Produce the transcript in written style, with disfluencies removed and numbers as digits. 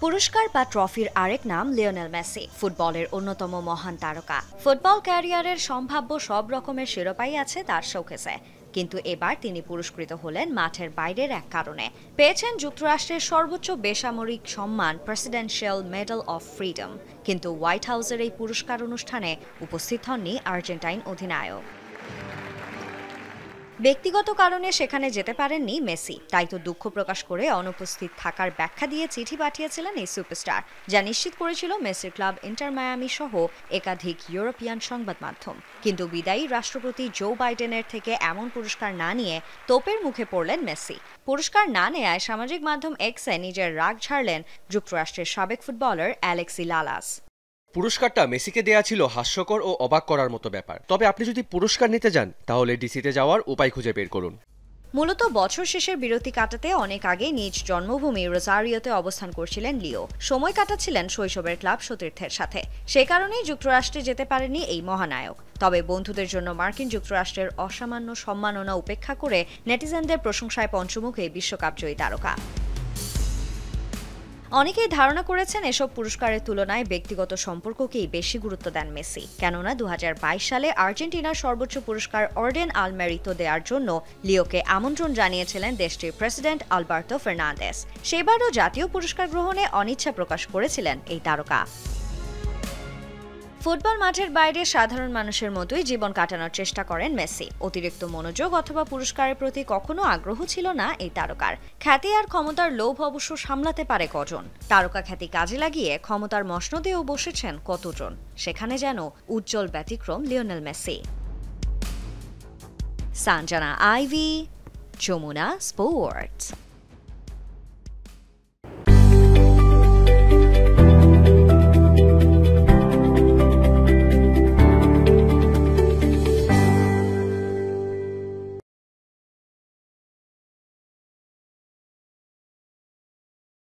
পুরস্কার বা ট্রফির আরেক নাম লিওনেল মেসি, ফুটবলের অন্যতম মহান তারকা। ফুটবল ক্যারিয়ারের সম্ভাব্য সব রকমের শিরোপাই আছে তার শোকেসে, কিন্তু এবার তিনি পুরস্কৃত হলেন মাঠের বাইরের এক কারণে। পেয়েছেন যুক্তরাষ্ট্রের সর্বোচ্চ বেসামরিক সম্মান প্রেসিডেন্সিয়াল মেডেল অফ ফ্রিডম, কিন্তু হোয়াইট হাউসের এই পুরস্কার অনুষ্ঠানে উপস্থিত হননি আর্জেন্টাইন অধিনায়ক। ব্যক্তিগত কারণে সেখানে যেতে পারেননি মেসি, তাই তো দুঃখ প্রকাশ করে অনুপস্থিত থাকার ব্যাখ্যা দিয়ে চিঠি পাঠিয়েছিলেন এই সুপারস্টার, যা নিশ্চিত করেছিল মেসির ক্লাব ইন্টার মায়ামি সহ একাধিক ইউরোপিয়ান সংবাদ মাধ্যম। কিন্তু বিদায়ী রাষ্ট্রপতি জো বাইডেনের থেকে এমন পুরস্কার না নিয়ে তোপের মুখে পড়লেন মেসি। পুরস্কার না নেয়ায় সামাজিক মাধ্যম এক্সে নিজের রাগ ঝাড়লেন যুক্তরাষ্ট্রের সাবেক ফুটবলার অ্যালেক্সি লালাস। পুরস্কারটা মেসিকে দেয়া ছিল হাস্যকর ও অবাক করার মতো ব্যাপার। তবে আপনি যদি পুরস্কার নিতে যান তাহলে ডিসিতে যাওয়ার উপায় খুঁজে বের করুন। মূলত বছর শেষের বিরতি কাটাতে অনেক আগে নিজ জন্মভূমি রোজারিওতে অবস্থান করছিলেন লিও। সময় কাটাচ্ছিলেন শৈশবের ক্লাব সতীর্থের সাথে, সে কারণেই যুক্তরাষ্ট্রে যেতে পারেনি এই মহানায়ক। তবে বন্ধুদের জন্য মার্কিন যুক্তরাষ্ট্রের অসামান্য সম্মাননা উপেক্ষা করে নেটিজেনদের প্রশংসায় পঞ্চমুখে বিশ্বকাপ জয়ী তারকা। অনেকেই ধারণা করেছেন এসব পুরস্কারের তুলনায় ব্যক্তিগত সম্পর্ককেই বেশি গুরুত্ব দেন মেসি, কেননা 2022 সালে আর্জেন্টিনার সর্বোচ্চ পুরস্কার অর্ডেন আল মেরিতো দেওয়ার জন্য লিওকে আমন্ত্রণ জানিয়েছিলেন দেশটির প্রেসিডেন্ট আলবার্তো ফার্নান্দেস। সেবারও জাতীয় পুরস্কার গ্রহণে অনিচ্ছা প্রকাশ করেছিলেন এই তারকা। ফুটবল মাঠের বাইরে সাধারণ মানুষের মতোই জীবন কাটানোর চেষ্টা করেন মেসি। অতিরিক্ত মনোযোগ অথবা পুরস্কারের প্রতি কখনো আগ্রহ ছিল না এই তারকার। খ্যাতি আর ক্ষমতার লোভ অবশ্য সামলাতে পারে কজন? তারকা খ্যাতি কাজে লাগিয়ে ক্ষমতার মসনদেও বসেছেন কতজন? সেখানে যেন উজ্জ্বল ব্যতিক্রম Lionel Messi. Sanjana Ivy, Jamuna sports.